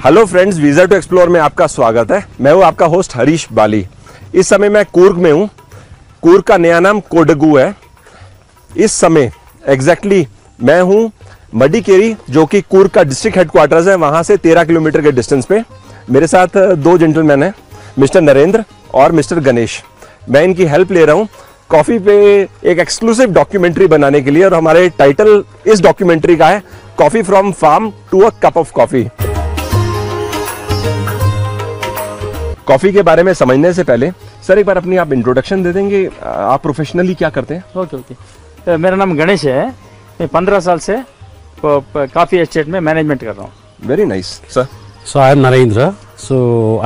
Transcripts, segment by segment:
Hello friends, visa to explore में आपका स्वागत है। मैं हूं आपका होस्ट हरीश बाली। इस समय मैं कूर्ग में हूं। कूर्ग का नया नाम कोडगू है। इस समय एग्जैक्टली मैं हूं मडिकेरी, जो कि कूर्ग का डिस्ट्रिक्ट हेडक्वार्टर्स है, वहां से 13 किलोमीटर के डिस्टेंस पे। मेरे साथ दो जेंटलमैन हैं, मिस्टर नरेंद्र और मिस्टर गणेश। मैं इनकी हेल्प ले रहा हूं कॉफ़ी पे एक एक्सक्लूसिव डॉक्यूमेंट्री बनाने के लिए, और हमारे टाइटल इस डॉक्यूमेंट्री का है coffee from farm to a cup of coffee. Coffee के बारे में समझने से पहले सर एक बार अपनी आप इंट्रोडक्शन दे देंगे, आप प्रोफेशनली क्या करते हैं? ओके। मेरा नाम गणेश है। मैं 15 साल से कॉफ़ी एस्टेट में मैनेजमेंट कर रहा हूँ। Very nice sir. So I am Narendra. So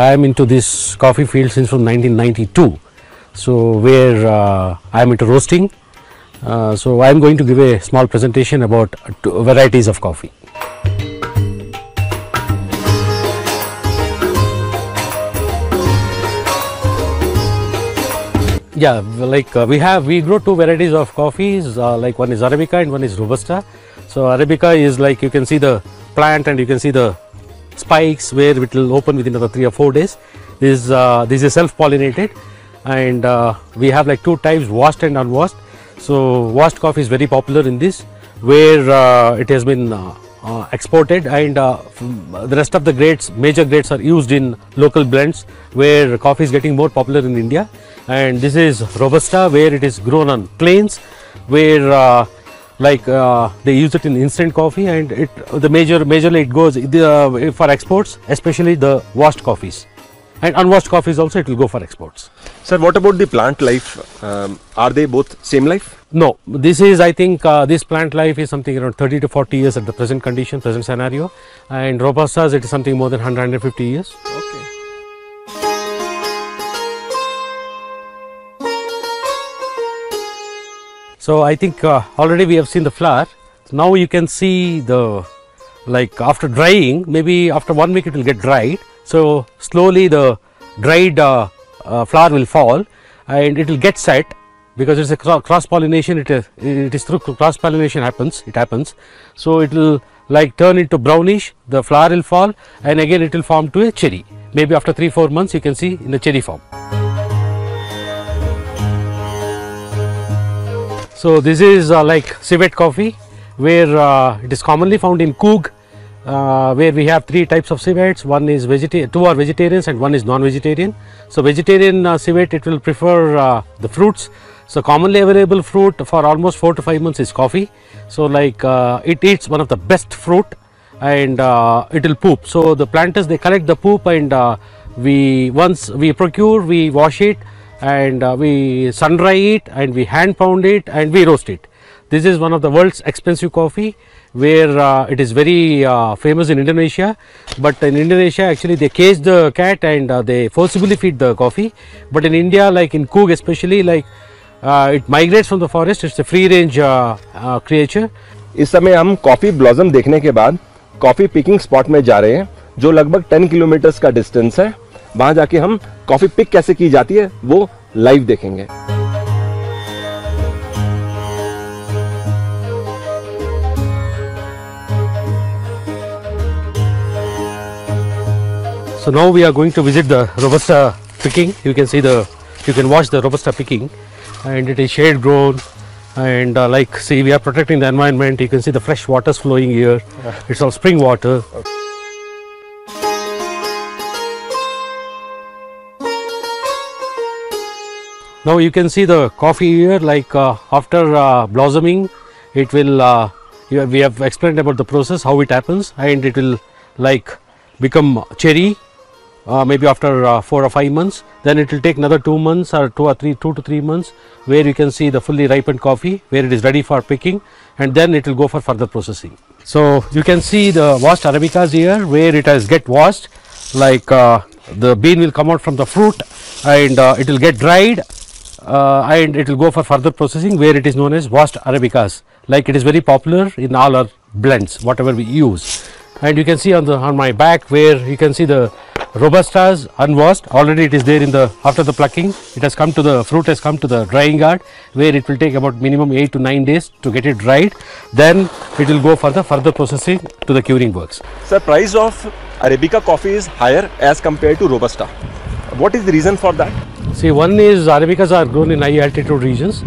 I am into this coffee field since from 1992. So where I am into roasting. So I am going to give a small presentation about varieties of coffee. Yeah, like we grow two varieties of coffees. Like one is Arabica and one is Robusta. So Arabica is like you can see the plant and you can see the spikes where it will open within another 3 or 4 days. This is self-pollinated, and we have like two types, washed and unwashed. So washed coffee is very popular in this, where it has been exported, and the rest of the grades, major grades, are used in local blends, where coffee is getting more popular in India. And this is Robusta, where it is grown on plains, where they use it in instant coffee, and majorly it goes for exports, especially the washed coffees, and unwashed coffees also it will go for exports. Sir, what about the plant life? Are they both same life? No, this is, I think this plant life is something around 30 to 40 years at the present condition, present scenario, and Robustas it is something more than 150 years. Okay. So I think already we have seen the flower. Now you can see the, like after drying, maybe after 1 week it will get dried. So slowly the dried flower will fall and it will get set, because it's a cross pollination. It is through cross pollination it happens. So it will like turn into brownish. The flower will fall and again it will form to a cherry. Maybe after 3-4 months you can see in the cherry form. So this is like civet coffee, where it is commonly found in Coorg, where we have 3 types of civets. One is vegetarian, 2 are vegetarians and 1 is non-vegetarian. So vegetarian civet, it will prefer the fruits. So commonly available fruit for almost 4 to 5 months is coffee. So like it eats one of the best fruit, and it will poop. So the planters, they collect the poop, and once we procure, we wash it, and we sun dry it, and we hand pound it, and we roast it. This is one of the world's expensive coffee, where it is very famous in Indonesia. But in Indonesia actually they cage the cat and they forcibly feed the coffee. But in India, like in Coorg especially, like it migrates from the forest. It's a free range creature. इस समय हम coffee blossom देखने के बाद coffee picking spot में जा रहे हैं, जो लगभग 10 किलोमीटर का डिस्टेंस है। वहां जाके हम कॉफी पिक कैसे की जाती है वो लाइव देखेंगे। So now we are going to visit the Robusta picking. You can watch the Robusta picking, and it is shade grown, and like see, we are protecting the environment. You can see the fresh waters flowing here. It's all spring water. Okay. Now you can see the coffee here, like after blossoming, it will, we have explained about the process, how it happens, and it will like become cherry maybe after 4 or 5 months. Then it will take another 2 months or 2 to 3 months, where you can see the fully ripened coffee, where it is ready for picking, and then it will go for further processing. So you can see the washed Arabicas here, where it has get washed, like the bean will come out from the fruit, and it will get dried, and it will go for further processing, where it is known as washed Arabicas. Like it is very popular in all our blends, whatever we use. and you can see on my back where you can see the Robustas unwashed. Already it is there in the after the plucking. It has come to the fruit has come to the drying yard, where it will take about minimum 8 to 9 days to get it dried. Then it will go for the further processing to the curing works. Sir, price of Arabica coffee is higher as compared to Robusta. What is the reason for that? See, one is Arabicas are grown in high altitude regions,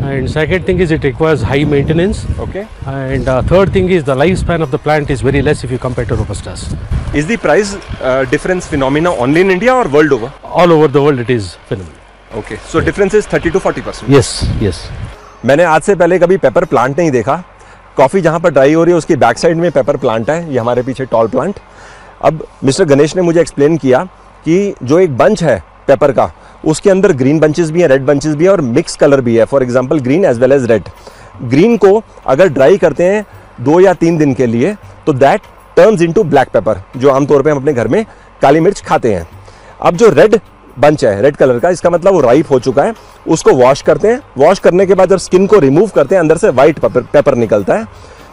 and second thing is it requires high maintenance, Okay. and third thing is the lifespan of the plant is very less if you compare to Robustas. Is the price difference phenomena only in India or world over? All over the world it is phenomenal. Okay. So difference is 30 to 40%. Yes, yes. मैंने आज से पहले कभी paper plant नहीं देखा. Coffee जहाँ पर dry हो रही है उसकी बैक साइड में पेपर प्लांट है. ये हमारे पीछे टॉल प्लांट. अब मिस्टर गणेश ने मुझे एक्सप्लेन किया कि जो एक बंच है पेपर का, उसके अंदर ग्रीन बंचेस भी हैं, रेड बंचेस भी हैं और मिक्स कलर भी है. For example green as well as red. Green को अगर ड्राई करते हैं 2 या 3 दिन के लिए तो that turns into black pepper, जो आमतौर पे हम अपने घर में काली मिर्च खाते हैं. अब जो रेड बंच है रेड कलर का, इसका मतलब वो राइप हो चुका है. उसको वॉश करते हैं. वॉश करने के बाद जब स्किन को रिमूव करते हैं अंदर से वाइट पेपर निकलता है.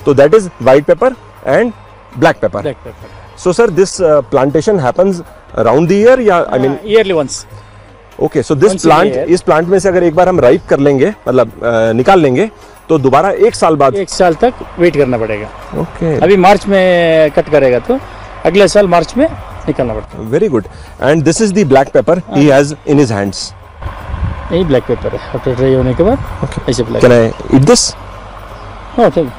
तो that is white pepper and black pepper. Black pepper. So sir this plantation happens around the year या I mean Yearly once. Okay. So this Once in a plant year. इस plant में से अगर एक बार हम राइप कर लेंगे मतलब निकाल लेंगे तो दोबारा 1 साल बाद. 1 साल तक वेट करना पड़ेगा. ओके. अभी मार्च में कट करेगा तो अगले साल मार्च में निकालना पड़ता है. Very good. And this is the black pepper he has in his hands. यही ब्लैक पेपर है. आफ्टर ड्राई होने के बाद ऐसे black. Can I eat this? हाँ ठीक.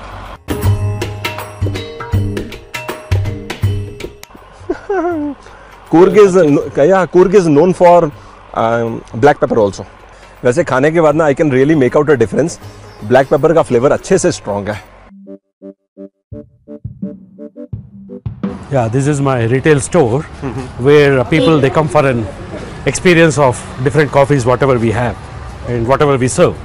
Coorg is known for black pepper also. वैसे खाने के बाद ना I can really make out a difference. Black pepper का फ्लेवर अच्छे से स्ट्रॉन्ग है. Yeah, this is my retail store where people they come for an experience of different coffees, whatever we have and whatever we serve.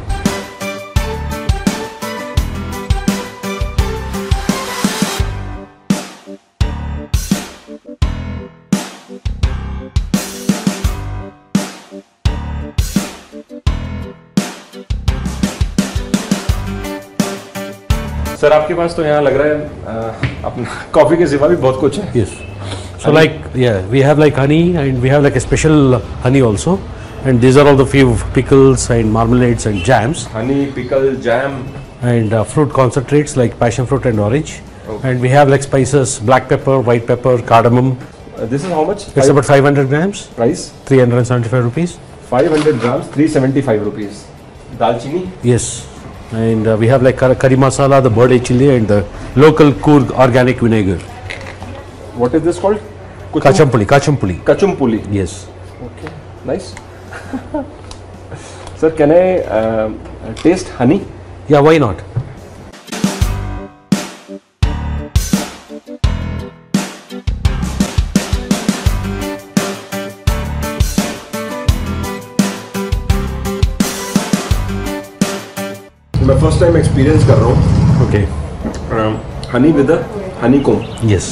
Sir आपके पास तो यहाँ लग रहा है अपना कॉफी के सिवा भी बहुत कुछ है. Yes. So like we have like honey and we have like a special honey also, and these are all the few pickles and marmalades and jams Honey, pickle, jam. and fruit concentrates like passion fruit and orange. Okay. And we have like spices, black pepper, white pepper, cardamom. This is how much? It's about 500 grams, price 375 rupees. 500 grams, 375 rupees. दालचीनी. Yes. And we have like curry masala, the bird chili, and the local Coorg organic vinegar. What is this called? Kachampuli, kachampuli. Kachumpuli. Yes. Okay, nice. Sir, can I taste honey? Yeah, why not? मैं first time experience कर रहा हूँ Okay. Honey with honey comb. Yes.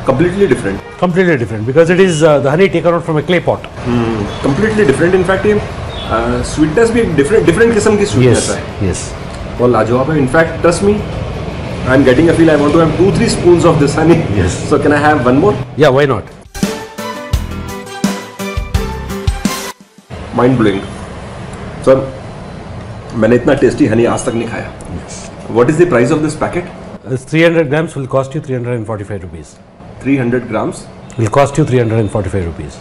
Completely different. Completely different because it is the honey taken out from a clay pot. Completely different. In fact, ये sweetness भी different किस्म की sweetness है. Yes. और लाजवाब है. In fact, trust me, I'm getting a feel. I want to have 2-3 spoons of this honey. Yes. So can I have one more? Yeah, why not? Mind blowing. Sir, मैंने इतना tasty Honey आज तक नहीं खाया. What is the price of this packet? 300 grams will cost you 345 rupees. 300 grams. Will cost you 345 rupees.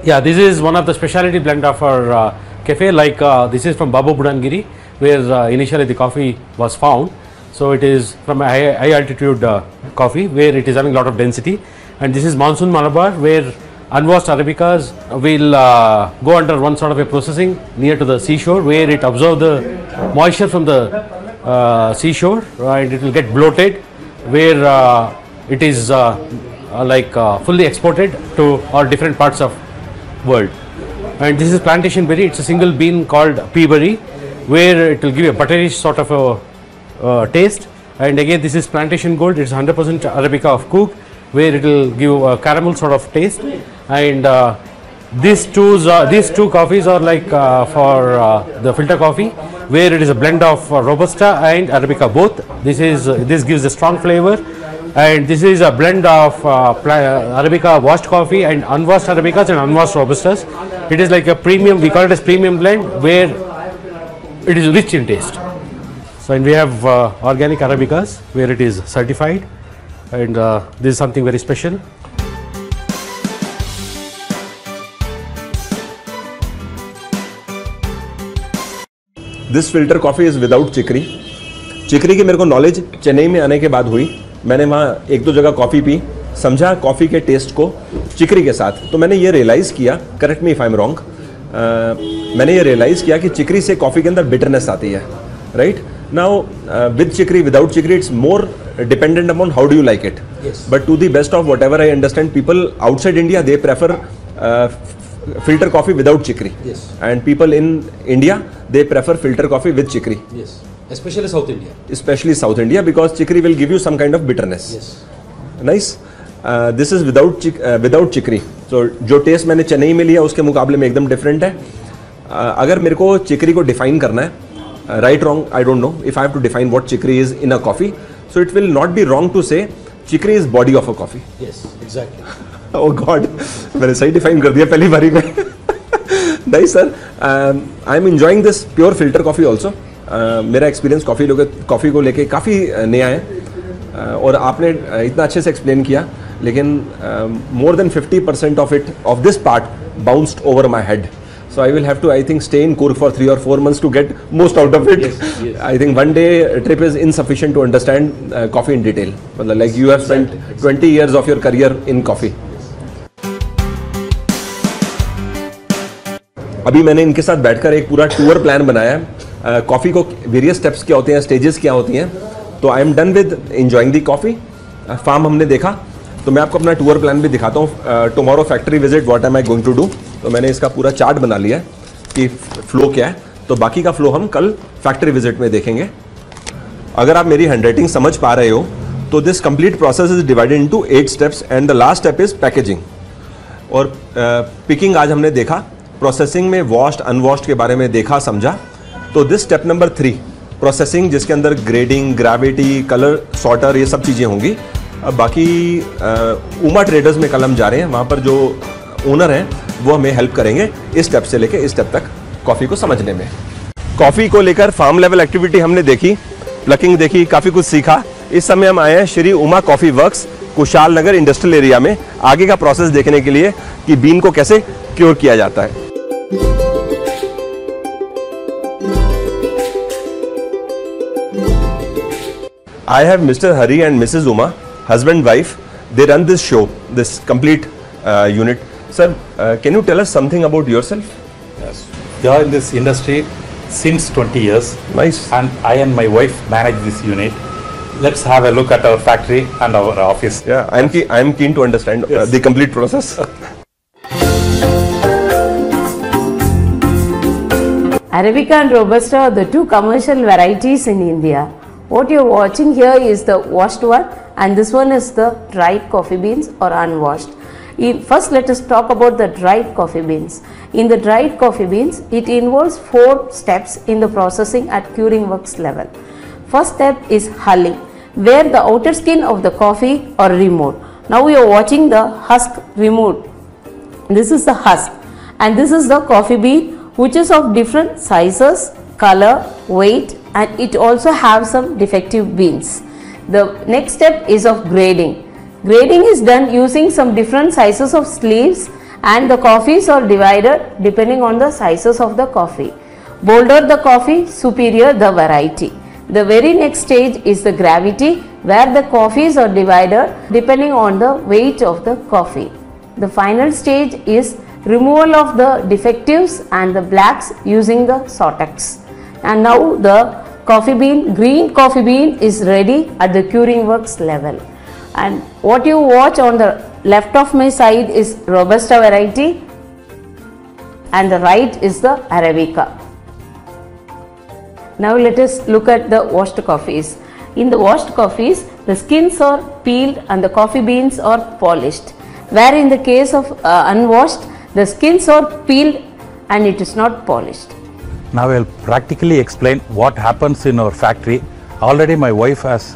Yeah, this is one of the specialty blend of our cafe. Like this is from Babu Budangiri, where initially the coffee was found. So it is from a high altitude coffee where it is having a lot of density. And this is Monsoon Malabar, where unwashed Arabicas will go under one sort of a processing near to the seashore, where it absorbs the moisture from the seashore and it will get bloated, where it is fully exported to all different parts of world. And this is plantation berry. It's a single bean called pea berry, where it will give a butterish sort of a taste. And again, this is plantation gold. It's 100% Arabica of Coorg, where it will give a caramel sort of taste. And these two coffees are like for the filter coffee, where it is a blend of Robusta and Arabica both. This gives a strong flavor, and this is a blend of Arabica washed coffee and unwashed Arabicas and unwashed Robustas. It is like a premium, we call it as premium blend, where it is rich in taste. So, and we have organic Arabicas where it is certified, and this is something very special. This filter coffee is without chicory. Chicory की मेरे को knowledge Chennai में आने के बाद हुई। मैंने वहाँ एक दो जगह कॉफ़ी पी, समझा कॉफ़ी के टेस्ट को चिकरी के साथ, तो मैंने ये रियलाइज़ किया, correct me if I am wrong, मैंने ये रियलाइज़ किया कि चिकरी से कॉफ़ी के अंदर बिटरनेस आती है, right. Now with chicory, without chicory, it's more dependent upon how do you like it, but to the best of whatever I understand, people outside India they prefer filter coffee without chicory, yes, and people in India they prefer filter coffee with chicory, yes, especially South India, because chicory will give you some kind of bitterness. yes, nice. This is without chicory, so जो test मैंने चेन्नई में लिया उसके मुकाबले में एकदम different है। अगर मेरे को चिकरी को डिफाइन करना है, right wrong I don't know, if I have to define what chicory is in a coffee, so it will not be wrong to say chicory is body of a coffee. yes, exactly. Oh God, मैंने सही define कर दिया पहली बारी में। नहीं sir, I am enjoying this pure filter coffee also. मेरा experience coffee को लेके काफ़ी नया है, और आपने इतना अच्छे से एक्सप्लेन किया, लेकिन more than 50% of this part bounced over my head, so I will have to, I think, stay in Coorg for 3 or 4 months to get most out of it. Yes, yes. I think one day trip is insufficient to understand coffee in detail. Like you have spent 20 years of your career in coffee. अभी मैंने इनके साथ बैठकर एक पूरा tour plan बनाया है। Coffee को वेरियस स्टेप्स क्या होते हैं, स्टेजेस क्या होती हैं, तो I am done with enjoying the coffee. Farm हमने देखा, तो मैं आपको अपना टूर प्लान भी दिखाता हूँ। Tomorrow factory visit, what am I going to do, तो मैंने इसका पूरा चार्ट बना लिया है कि फ्लो क्या है, तो बाकी का फ्लो हम कल फैक्ट्री विजिट में देखेंगे। अगर आप मेरी हैंडराइटिंग समझ पा रहे हो, तो this complete process is divided into 8 steps, and the last step is packaging और पिकिंग। आज हमने देखा, प्रोसेसिंग में वॉश्ड अनवॉश्ड के बारे में देखा, समझा। तो दिस स्टेप नंबर 3 प्रोसेसिंग, जिसके अंदर ग्रेडिंग, ग्रेविटी, कलर सॉर्टर, ये सब चीज़ें होंगी। अब बाकी उमा ट्रेडर्स में कल हम जा रहे हैं, वहाँ पर जो ओनर हैं वो हमें हेल्प करेंगे इस स्टेप से लेके इस स्टेप तक कॉफ़ी को समझने में। कॉफ़ी को लेकर फार्म लेवल एक्टिविटी हमने देखी, प्लकिंग देखी, काफ़ी कुछ सीखा। इस समय हम आए हैं श्री उमा कॉफ़ी वर्क्स, कुशाल नगर इंडस्ट्रियल एरिया में, आगे का प्रोसेस देखने के लिए कि बीन को कैसे क्योर किया जाता है। I have Mr. Hari and Mrs. Uma, husband wife. They run this show, this complete unit. Sir, can you tell us something about yourself? Yes. We are in this industry since 20 years. Nice. And I and my wife manage this unit. Let's have a look at our factory and our office. Yeah, I'm keen to understand Yes. the complete process. Arabica and Robusta are the two commercial varieties in India. What you are watching here is the washed one, and this one is the dried coffee beans or unwashed. First, let us talk about the dried coffee beans. In the dried coffee beans, it involves 4 steps in the processing at curing works level. First step is hulling, where the outer skin of the coffee are removed. Now we are watching the husk removed. This is the husk, and this is the coffee bean, which is of different sizes, color, weight, and it also have some defective beans. The next step is of grading. Grading is done using some different sizes of sleeves, and the coffees are divided depending on the sizes of the coffee. Bolder the coffee, superior the variety. The very next stage is the gravity, where the coffees are divided depending on the weight of the coffee. The final stage is removal of the defectives and the blacks using the Sortex. And now the green coffee bean is ready at the curing works level. And what you watch on the left of my side is Robusta variety, and the right is the Arabica. Now let us look at the washed coffees. In the washed coffees, the skins are peeled and the coffee beans are polished, where in the case of unwashed, The skins are peeled and it is not polished. Now I'll practically explain what happens in our factory. Already my wife has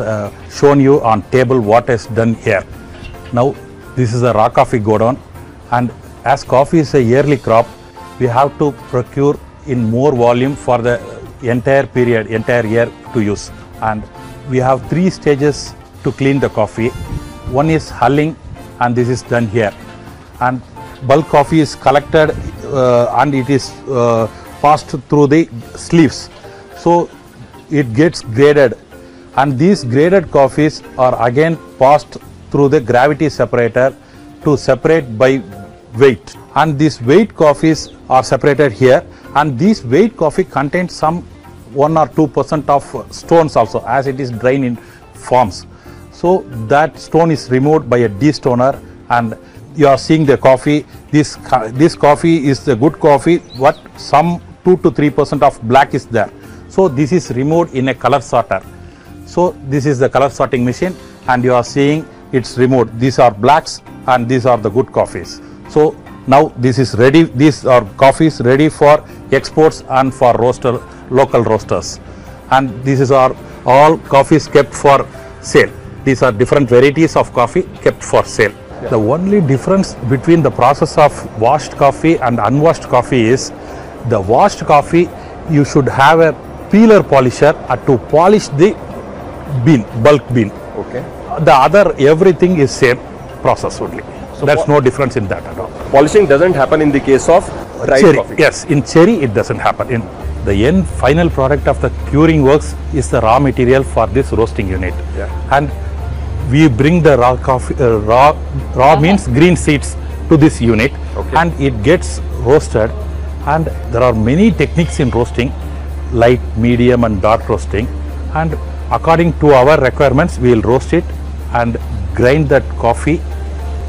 shown you on table what is done here. Now this is a raw coffee godown, and as coffee is a yearly crop, we have to procure in more volume for the entire period, entire year to use. And we have 3 stages to clean the coffee. One is hulling, and this is done here. And bulk coffee is collected and it is passed through the sleeves. So it gets graded, and these graded coffees are again passed through the gravity separator to separate by weight. And these weight coffees are separated here, and this weight coffee contains some 1 or 2% of stones also, as it is drained in forms. So that stone is removed by a destoner, and you are seeing the coffee. This coffee is the good coffee, but some 2 to 3% of black is there. So this is removed in a color sorter. So this is the color sorting machine, and you are seeing it's removed. These are blacks and these are the good coffees. So now this is ready. These are coffees ready for exports and for local roasters. And these are all coffees kept for sale. These are different varieties of coffee kept for sale. Yeah. The only difference between the process of washed coffee and unwashed coffee is the washed coffee you should have a peeler polisher to polish the bean, bulk bean. Okay. The other everything is same process only. So there's no difference in that at all. Polishing doesn't happen in the case of dried cherry, coffee. yes, in cherry it doesn't happen. In the end final product of the curing works is the raw material for this roasting unit. Yeah. And we bring the raw coffee, raw means green seeds to this unit. Okay. And it gets roasted, and there are many techniques in roasting, light, medium and dark roasting, and according to our requirements we will roast it and grind that coffee,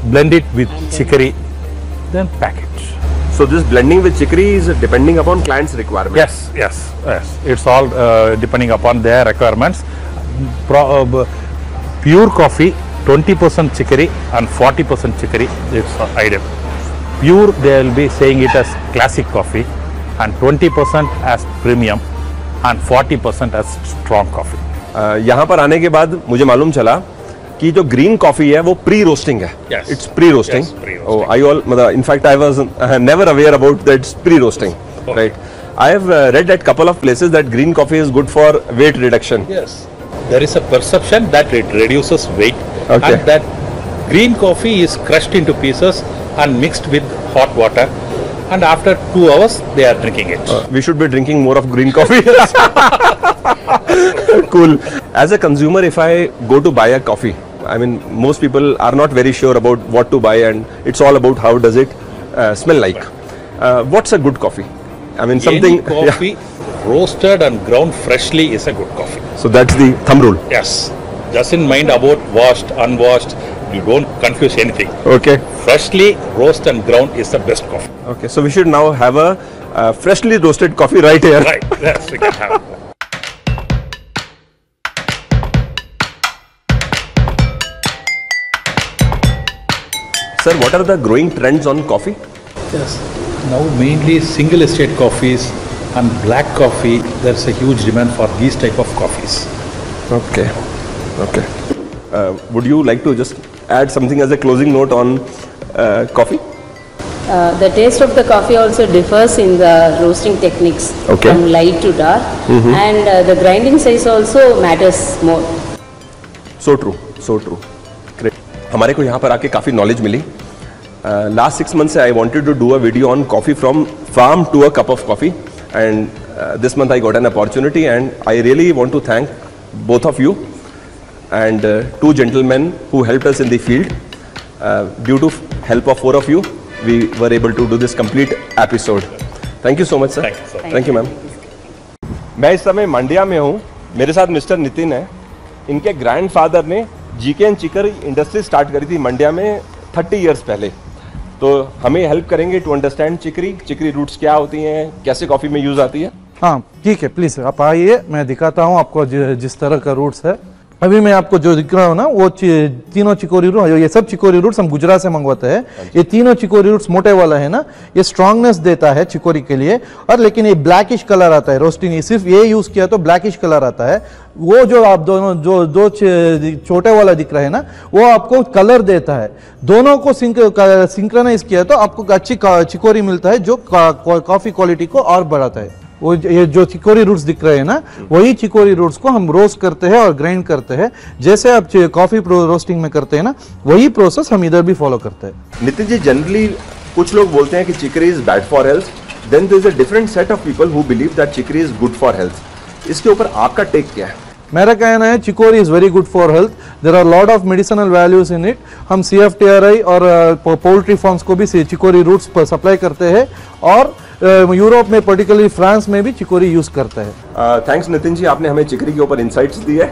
blend it with chicory, then pack it. So this blending with chicory is depending upon client's requirement. Yes, yes, yes. It's all depending upon their requirements. Pure coffee, 20% chicory and 40% chicory is ideal. Pure, they will be saying it as classic coffee, and 20% as premium and 40% as strong coffee. यहाँ पर आने के बाद मुझे मालूम चला कि जो ग्रीन कॉफी है वो प्री रोस्टिंग है. Yes. It's pre roasting. Yes, pre-roasting. In fact I was never aware about that it's pre roasting. Okay. Right. I have read at couple of places that green coffee is good for weight reduction. Yes. There is a perception that it reduces weight, Okay. and that green coffee is crushed into pieces and mixed with hot water, and after 2 hours they are drinking it. We should be drinking more of green coffee. Cool. As a consumer, if I go to buy a coffee, I mean, most people are not very sure about what to buy, and it's all about how does it smell like. What's a good coffee? I mean, something. Any coffee roasted and ground freshly is a good coffee. So that's the thumb rule. Yes. Just in mind about washed, unwashed, you don't confuse anything. Okay. Freshly roast and ground is the best coffee. Okay. So we should now have a freshly roasted coffee right here. Right. Yes, we can have it. Sir, what are the growing trends on coffee? Yes. Now mainly single estate coffees and black coffee, there's a huge demand for these type of coffees. Okay. Okay. Would you like to just add something as a closing note on coffee? The taste of the coffee also differs in the roasting techniques, Okay. from light to dark, and the grinding size also matters more. So true, so true. Great. हमारे को यहाँ पर आके काफ़ी knowledge milli. Last 6 months I wanted to do a video on coffee from farm to a cup of coffee, and this month I got an opportunity, and I really want to thank both of you and 2 gentlemen who helped us in the field. Due to help of 4 of you, we were able to do this complete episode. Thank you so much, sir. Thank you, sir. Thank you, ma'am. मैं इस समय मांड्या में हूँ. मेरे साथ mister Nitin है. इनके grandfather ने जीके एंड चिकरी इंडस्ट्री स्टार्ट करी थी मंड्या में 30 इयर्स पहले. तो हमें हेल्प करेंगे टू अंडरस्टैंड चिकरी रूट्स क्या होती हैं, कैसे कॉफ़ी में यूज़ आती है. हाँ ठीक है, प्लीज़ आप आइए, मैं दिखाता हूँ आपको जिस तरह का रूट्स है. अभी मैं आपको जो दिख रहा हूँ ना, वो तीनों चिकोरी रूट, ये सब चिकोरी रूट्स हम गुजरात से मंगवाते हैं। ये तीनों चिकोरी रूट्स मोटे वाला है ना, ये स्ट्रांगनेस देता है चिकोरी के लिए। और लेकिन ये ब्लैकिश कलर आता है रोस्टिंग, सिर्फ ये यूज किया तो ब्लैकिश कलर आता है। वो जो आप दोनों जो दो छोटे वाला दिख रहा है ना, वो आपको कलर देता है। दोनों को सिंक्रोनाइज किया तो आपको अच्छी चिकोरी मिलता है, जो कॉफी क्वालिटी को और बढ़ाता है। वो ये जो चिकोरी रूट्स दिख रहे हैं ना, वही चिकोरी रूट्स को हम रोस्ट करते हैं और ग्राइंड करते हैं। जैसे आप कॉफी रोस्टिंग में करते हैं ना, वही प्रोसेस हम इधर भी फॉलो करते हैं। नितिन जी, जनरली कुछ लोग बोलते हैं कि chicory is bad for health, then there is a different set of people who believe that chicory is good for health. इसके ऊपर आपका टेक क्या है? मेरा कहना है chicory is very good for health. There are lot of medicinal values in it. हम CFTRI और पोल्ट्री फार्म्स को भी चिकोरी रूट्स सप्लाई करते हैं, और यूरोप में पर्टिकुलरली फ्रांस में भी चिकोरी यूज करता है। थैंक्स नितिन जी, आपने हमें चिकरी के ऊपर इंसाइट्स दिए।